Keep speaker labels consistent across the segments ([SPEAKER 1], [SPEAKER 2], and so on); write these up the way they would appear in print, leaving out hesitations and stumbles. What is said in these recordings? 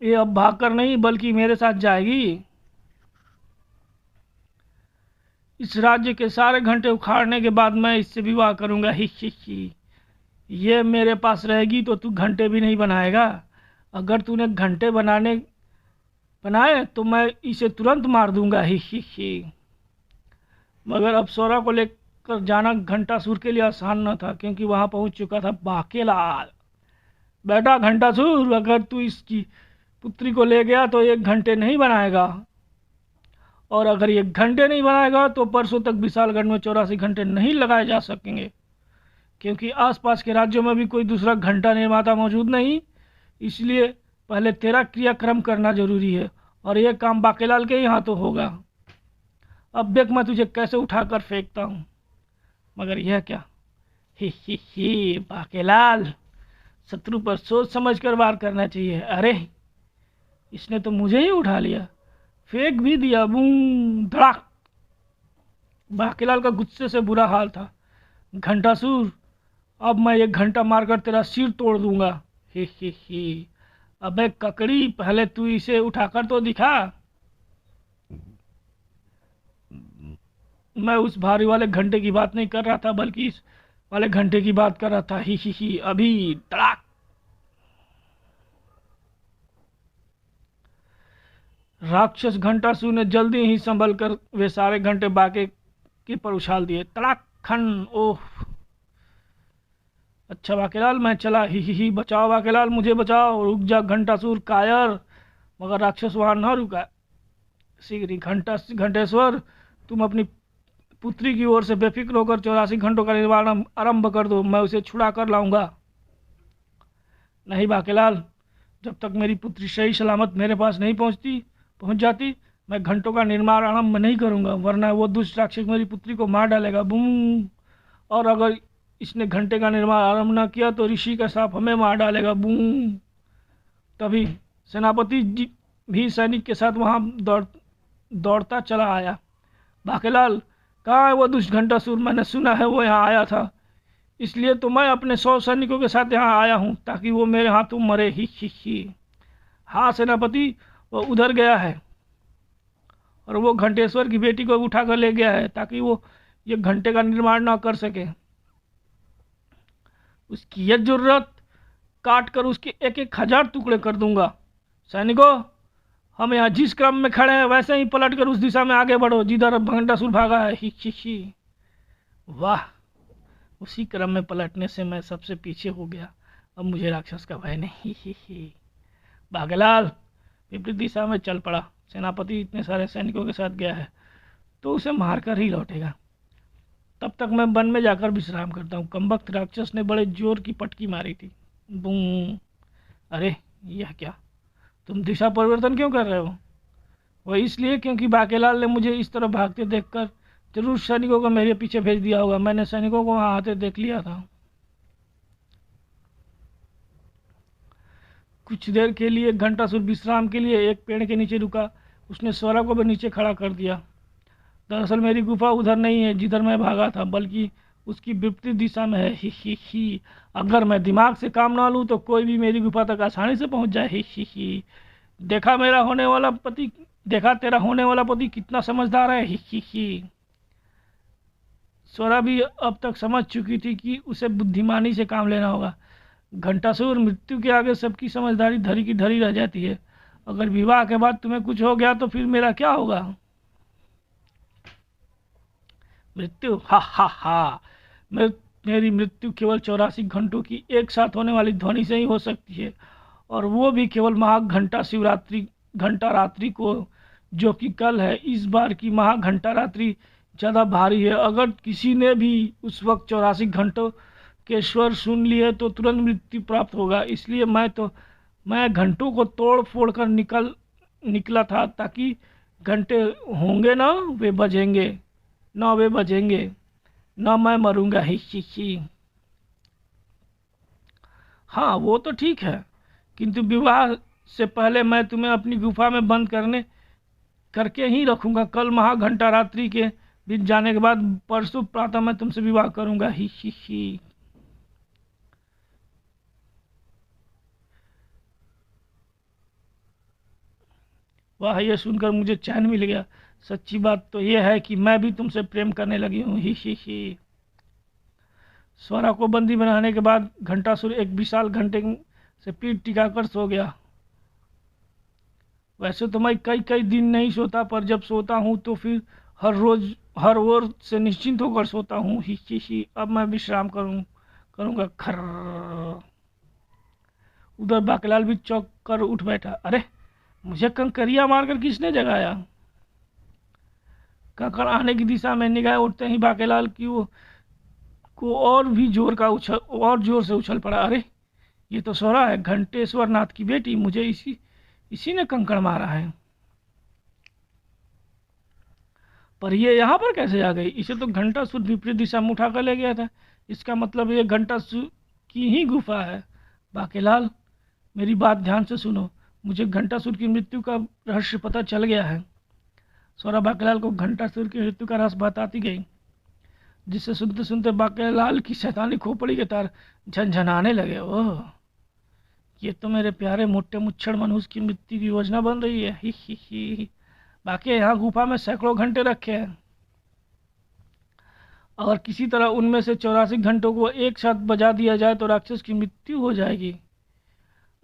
[SPEAKER 1] ये अब भागकर नहीं बल्कि मेरे साथ जाएगी। इस राज्य के सारे घंटे उखाड़ने के बाद मैं इससे विवाह करूंगा। ही ही ही। ये मेरे पास रहेगी तो तू घंटे भी नहीं बनाएगा। अगर तूने घंटे बनाए तो मैं इसे तुरंत मार दूंगा। ही ही ही। मगर अप्सरा को लेकर जाना घंटासुर के लिए आसान न था, क्योंकि वहां पहुंच चुका था बाकेलाल। बेटा घंटासुर, अगर तू इसकी पुत्री को ले गया तो 1 घंटे नहीं बनाएगा, और अगर 1 घंटे नहीं बनाएगा तो परसों तक विशालगढ़ में 84 घंटे नहीं लगाए जा सकेंगे, क्योंकि आसपास के राज्यों में भी कोई दूसरा घंटा निर्माता मौजूद नहीं। इसलिए पहले तेरा क्रियाक्रम करना जरूरी है, और यह काम बाकेलाल के यहाँ तो होगा। अब देख मैं तुझे कैसे उठाकर फेंकता हूँ। मगर यह क्या? ही बाकेलाल, शत्रु पर सोच समझ कर वार करना चाहिए। अरे इसने तो मुझे ही उठा लिया, फेंक भी दिया। बूम धड़ाक। बाकेलाल का गुस्से से बुरा हाल था। घंटासुर, अब मैं 1 घंटा मारकर तेरा सिर तोड़ दूंगा। ही। अबे ककड़ी, पहले तू इसे उठाकर तो दिखा। मैं उस भारी वाले घंटे की बात नहीं कर रहा था, बल्कि इस वाले घंटे की बात कर रहा था। ही अभी तड़ाक। राक्षस घंटासुर ने जल्दी ही संभल कर वे सारे घंटे बाके के पर उछाल दिए। तड़ाक खन। ओह अच्छा बाकेलाल, मैं चला। ही बचाओ बाकेलाल, मुझे बचाओ। रुक जा घंटासुर कायर। मगर राक्षस वहां न रुका। शीघ्र घंटेश्वर, तुम अपनी पुत्री की ओर से बेफिक्र होकर 84 घंटों का निर्माण आरंभ कर दो, मैं उसे छुड़ा कर लाऊंगा। नहीं बाकेलाल, जब तक मेरी पुत्री सही सलामत मेरे पास नहीं पहुंच जाती, मैं घंटों का निर्माण आरंभ नहीं करूंगा, वरना वो दुष्ट राक्षस मेरी पुत्री को मार डालेगा। बूम। और अगर इसने घंटे का निर्माण आरंभ न किया तो ऋषि का सांप हमें मार डालेगा। बूम। तभी सेनापति जी भी सैनिक के साथ वहां दौड़ता चला आया। बाकेलाल, कहाँ है वो दुष्ट घंटासुर? मैंने सुना है वो यहाँ आया था, इसलिए तो मैं अपने 100 सैनिकों के साथ यहाँ आया हूँ, ताकि वो मेरे हाथों मरे। ही। हाँ सेनापति, वो उधर गया है, और वो घंटेश्वर की बेटी को उठा कर ले गया है, ताकि वो ये घंटे का निर्माण ना कर सके। उसकी यह जरूरत, काट कर उसके 1,000 टुकड़े कर दूंगा। सैनिकों, हम यहाँ जिस क्रम में खड़े हैं वैसे ही पलट कर उस दिशा में आगे बढ़ो जिधर घंटासुर भागा है। ही। वाह, उसी क्रम में पलटने से मैं सबसे पीछे हो गया। अब मुझे राक्षस का भय नहीं। ही। बागेलाल विपरीत दिशा में चल पड़ा। सेनापति इतने सारे सैनिकों के साथ गया है तो उसे मारकर ही लौटेगा। तब तक मैं वन में जाकर विश्राम करता हूँ। कमबख्त राक्षस ने बड़े जोर की पटकी मारी थी। बूम। अरे यह क्या? तुम दिशा परिवर्तन क्यों कर रहे हो? वह इसलिए क्योंकि बाकेलाल ने मुझे इस तरह भागते देखकर जरूर सैनिकों को मेरे पीछे भेज दिया होगा। मैंने सैनिकों को वहां आते देख लिया था। कुछ देर के लिए घंटासुर विश्राम के लिए एक पेड़ के नीचे रुका। उसने स्वरा को भी नीचे खड़ा कर दिया। दरअसल मेरी गुफा उधर नहीं है जिधर मैं भागा था, बल्कि उसकी विपरीत दिशा में है। ही। अगर मैं दिमाग से काम ना लूँ तो कोई भी मेरी गुफा तक आसानी से पहुंच जाए। ही। देखा मेरा होने वाला पति देखा तेरा होने वाला पति कितना समझदार है। ही। स्वरा भी अब तक समझ चुकी थी कि उसे बुद्धिमानी से काम लेना होगा। घंटासुर, मृत्यु के आगे सबकी समझदारी धरी की धरी रह जाती है। अगर विवाह के बाद तुम्हें कुछ हो गया तो फिर मेरा क्या होगा? मृत्यु? हा। मेरी मृत्यु केवल 84 घंटों की एक साथ होने वाली ध्वनि से ही हो सकती है, और वो भी केवल महाघंटा शिवरात्रि घंटा रात्रि को, जो कि कल है। इस बार की महाघंटा रात्रि ज़्यादा भारी है। अगर किसी ने भी उस वक्त 84 घंटों के स्वर सुन लिए तो तुरंत मृत्यु प्राप्त होगा। इसलिए मैं घंटों को तोड़ फोड़ कर निकला था, ताकि घंटे होंगे ना वे बजेंगे, ना मैं मरूंगा। ही। हाँ वो तो ठीक है, किंतु विवाह से पहले मैं तुम्हें अपनी गुफा में बंद करके ही रखूंगा। कल महाघंटा रात्रि के बीत जाने के बाद परसों प्रातः मैं तुमसे विवाह करूंगा। ही। वाह, ये सुनकर मुझे चैन मिल गया। सच्ची बात तो ये है कि मैं भी तुमसे प्रेम करने लगी हूँ। ही। स्वरा को बंदी बनाने के बाद घंटासुर एक विशाल घंटे से पीठ टिकाकर सो गया। वैसे तो मैं कई कई दिन नहीं सोता, पर जब सोता हूँ तो फिर हर रोज हर ओर से निश्चिंत होकर सोता हूँ। ही। अब मैं विश्राम करूँगा। खर। उधर बाकेलाल भी चौंक कर उठ बैठा। अरे, मुझे कंकरिया मारकर किसने जगाया? कंकड़ आने की दिशा में निगाह उठते ही बाकेलाल की वो को और जोर से उछल पड़ा। अरे, ये तो सोरा है, घंटेश्वर नाथ की बेटी। मुझे इसी ने कंकड़ मारा है। पर ये यहाँ पर कैसे आ गई? इसे तो घंटासुर विपरीत दिशा में उठाकर ले गया था। इसका मतलब ये घंटासुर की ही गुफा है। बाकेलाल, मेरी बात ध्यान से सुनो। मुझे घंटासुर की मृत्यु का रहस्य पता चल गया है। सोरा बाकेलाल को घंटासुर की मृत्यु का रहस्य बताती गई, जिससे सुनते सुनते बाकेलाल की शैतानी खोपड़ी के तार झनझनाने लगे। ओह, ये तो मेरे प्यारे मोटे मुच्छड़ मनुष्य की मृत्यु की योजना बन रही है। ही। बाकी यहाँ गुफा में सैकड़ों घंटे रखे हैं। अगर किसी तरह उनमें से 84 घंटों को एक साथ बजा दिया जाए तो राक्षस की मृत्यु हो जाएगी।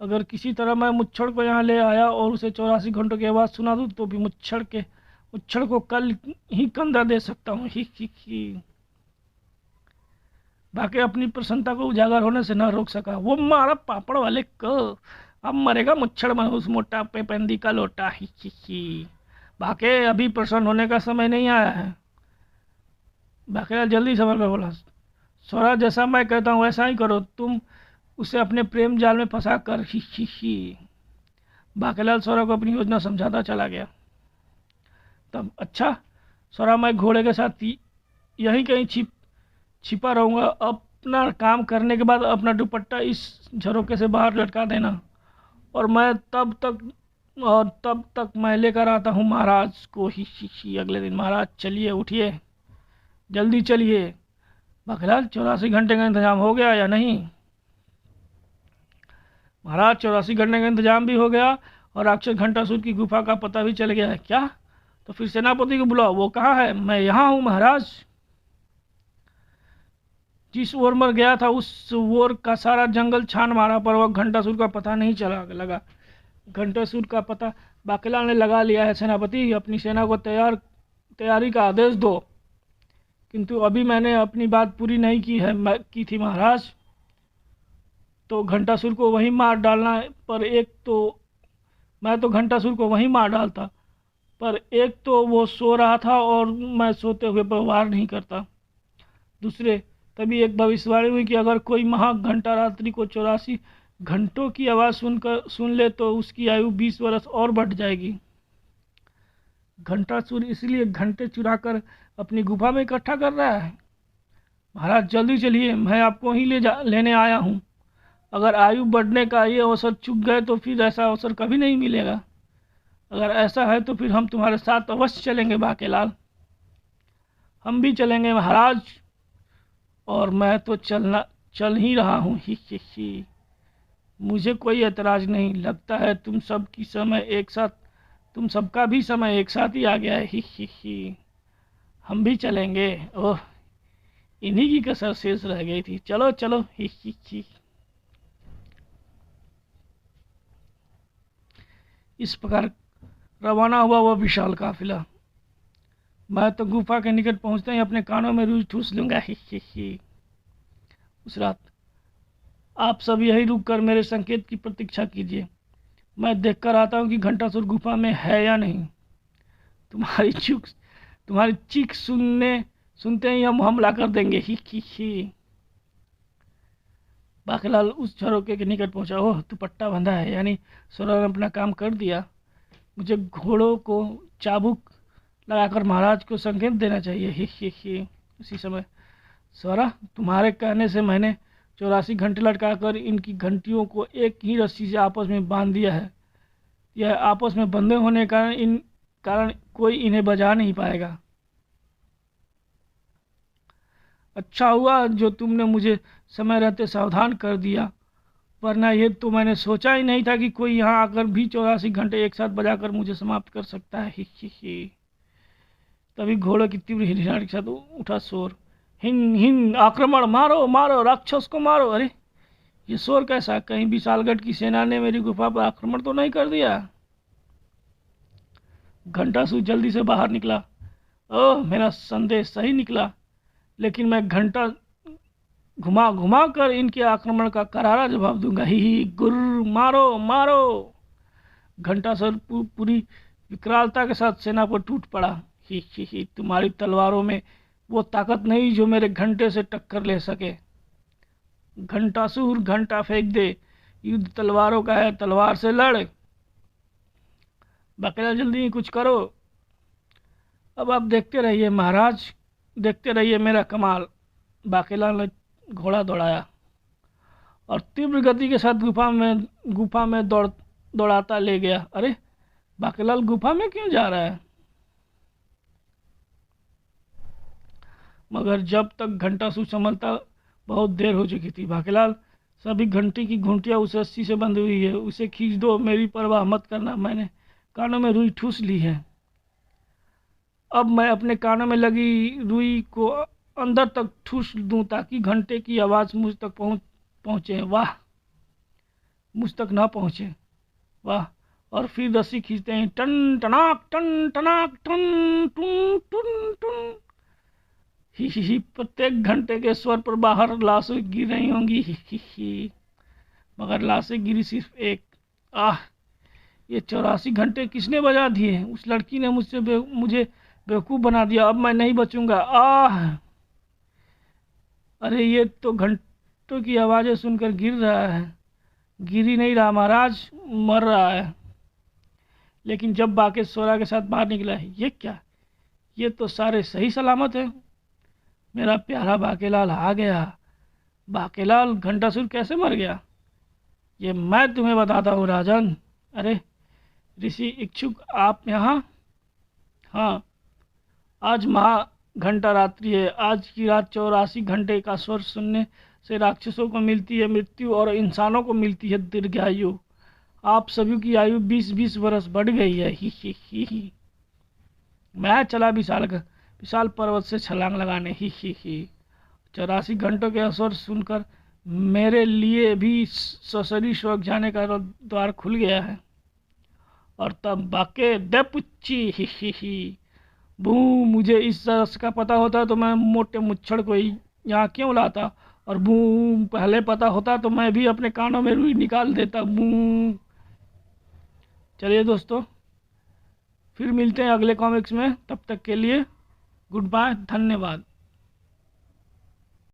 [SPEAKER 1] अगर किसी तरह मैं मुच्छड़ को यहाँ ले आया और उसे 84 घंटों की आवाज़ सुना दूँ तो भी मुच्छड़ को कल ही कंधा दे सकता हूँ। ही। बाकी अपनी प्रसन्नता को उजागर होने से न रोक सका। वो मारा पापड़ वाले को, अब मरेगा मुच्छड़ मनहूस मोटा पेपंदी का लोटा। ही। बाकी अभी प्रसन्न होने का समय नहीं आया है। बाकेलाल जल्दी संभल कर बोला। सोरा, जैसा मैं कहता हूँ वैसा ही करो। तुम उसे अपने प्रेम जाल में फंसा कर। ही। बाकेलाल सोरा को अपनी योजना समझाता चला गया। तब अच्छा सोरा, मैं घोड़े के साथ यहीं कहीं छिपा रहूँगा। अपना काम करने के बाद अपना दुपट्टा इस झरोके से बाहर लटका देना, और तब तक मैं लेकर आता हूँ महाराज को। ही। अगले दिन। महाराज चलिए, उठिए, जल्दी चलिए। बाकेलाल, 84 घंटे का इंतजाम हो गया या नहीं? महाराज, 84 घंटे का इंतजाम भी हो गया और राक्षस घंटासुर की गुफा का पता भी चल गया है। क्या? तो फिर सेनापति को बुलाओ। वो कहाँ है? मैं यहाँ हूँ महाराज। जिस ओर मर गया था उस ओर का सारा जंगल छान मारा, पर वह घंटासुर का पता नहीं लगा। घंटासुर का पता बाकेलाल ने लगा लिया है। सेनापति, अपनी सेना को तैयारी का आदेश दो। किंतु अभी मैंने अपनी बात पूरी नहीं की थी महाराज। तो घंटासुर को वहीं मार डालना, पर मैं तो घंटासुर को वहीं मार डालता, पर एक तो वो सो रहा था और मैं सोते हुए पर वार नहीं करता। दूसरे, तभी एक भविष्यवाणी हुई कि अगर कोई घंटा रात्रि को 84 घंटों की आवाज़ सुन ले तो उसकी आयु 20 वर्ष और बढ़ जाएगी। घंटासुर इसलिए घंटे चुराकर अपनी गुफा में इकट्ठा कर रहा है। महाराज जल्दी चलिए, मैं आपको ही लेने आया हूँ। अगर आयु बढ़ने का ये अवसर चूक गए तो फिर ऐसा अवसर कभी नहीं मिलेगा। अगर ऐसा है तो फिर हम तुम्हारे साथ अवश्य चलेंगे बाकेलाल। हम भी चलेंगे महाराज, और मैं तो चल ही रहा हूँ। ही। मुझे कोई एतराज नहीं। लगता है तुम सबका भी समय एक साथ ही आ गया है। ही। हम भी चलेंगे। ओह, इन्हीं की कसर शेष रह गई थी। चलो चलो। ही। इस प्रकार रवाना हुआ वह विशाल काफिला। मैं तो गुफा के निकट पहुंचते ही अपने कानों में रूज ठूस लूंगा। ही। उस रात आप सब यही रुक कर मेरे संकेत की प्रतीक्षा कीजिए। मैं देखकर आता हूँ कि घंटासुर गुफा में है या नहीं। तुम्हारी चीख सुनते ही हम हमला कर देंगे। ही। बाकेलाल उस झरोके के निकट पहुंचा। ओह, दुपट्टा बंधा है, यानी सोरा ने अपना काम कर दिया। मुझे घोड़ों को चाबुक लगाकर महाराज को संकेत देना चाहिए। ही। उसी समय, सोरा, तुम्हारे कहने से मैंने 84 घंटे लटकाकर इनकी घंटियों को एक ही रस्सी से आपस में बांध दिया है। यह आपस में बंधे होने का कारण कोई इन्हें बजा नहीं पाएगा। अच्छा हुआ जो तुमने मुझे समय रहते सावधान कर दिया, वरना ये तो मैंने सोचा ही नहीं था कि कोई यहाँ आकर भी 84 घंटे एक साथ बजाकर मुझे समाप्त कर सकता है। ही। तभी घोड़े की तीव्र हिलहार के साथ उठा शोर। हिन हिन, आक्रमण, मारो मारो, राक्षस को मारो। अरे ये शोर कैसा? कहीं विशालगढ़ की सेना ने मेरी गुफा पर आक्रमण तो नहीं कर दिया? घंटासुर जल्दी से बाहर निकला। ओह, मेरा संदेश सही निकला, लेकिन मैं घंटा घुमा घुमा कर इनके आक्रमण का करारा जवाब दूंगा। ही गुर, मारो मारो। घंटासुर पूरी विकरालता के साथ सेना पर टूट पड़ा। ही, तुम्हारी तलवारों में वो ताकत नहीं जो मेरे घंटे से टक्कर ले सके। घंटासुर, घंटा फेंक दे, युद्ध तलवारों का है, तलवार से लड़। बाकेला जल्दी कुछ करो। अब आप देखते रहिए महाराज, देखते रहिए मेरा कमाल। बाकेला ने घोड़ा दौड़ाया और तीव्र गति के साथ गुफा में दौड़ाता ले गया। अरे बाकेलाल गुफा में क्यों जा रहा है? मगर जब तक घंटासुर संभलता बहुत देर हो चुकी थी। बाकेलाल, सभी घंटी की घुंटियां उसे रस्सी से बंधी हुई है, उसे खींच दो, मेरी परवाह मत करना। मैंने कानों में रुई ठूस ली है। अब मैं अपने कानों में लगी रुई को अंदर तक ठूस दूं ताकि घंटे की आवाज़ मुझ तक पहुँचे। वाह, मुझ तक ना पहुँचे। वाह। और फिर रस्सी खींचते हैं, टन टनाक टन टनाक टन टुन टुन टुन। ही, प्रत्येक घंटे के स्वर पर बाहर लाशें गिर रही होंगी। ही, मगर लाशें गिरी सिर्फ एक। आह, ये 84 घंटे किसने बजा दिए? उस लड़की ने मुझे बेवकूफ़ बना दिया। अब मैं नहीं बचूंगा। आह, अरे ये तो घंटों की आवाज़ें सुनकर गिर रहा है। गिर ही नहीं रहा महाराज, मर रहा है। लेकिन जब बाकेश्वरा के साथ बाहर निकला है, ये क्या? ये तो सारे सही सलामत है। मेरा प्यारा बाकेलाल आ गया। बाकेलाल, घंटासुर कैसे मर गया ये मैं तुम्हें बताता हूँ राजन। अरे ऋषि इच्छुक, आप यहाँ? हाँ, आज महा घंटा रात्रि है। आज की रात 84 घंटे का स्वर सुनने से राक्षसों को मिलती है मृत्यु और इंसानों को मिलती है दीर्घायु। आप सभी की आयु 20-20 वर्ष बढ़ गई है। ही। मैं चला विशाल पर्वत से छलांग लगाने। ही 84 घंटों के स्वर सुनकर मेरे लिए भी ससुरी स्वर्ग जाने का द्वार खुल गया है। और तब बाके देपुच्ची। ही बू, मुझे इस रस का पता होता तो मैं मोटे मुच्छड़ को यहाँ क्यों लाता, और बू, पहले पता होता तो मैं भी अपने कानों में रुई निकाल देता। बू। चलिए दोस्तों, फिर मिलते हैं अगले कॉमिक्स में। तब तक के लिए गुड बाय, धन्यवाद।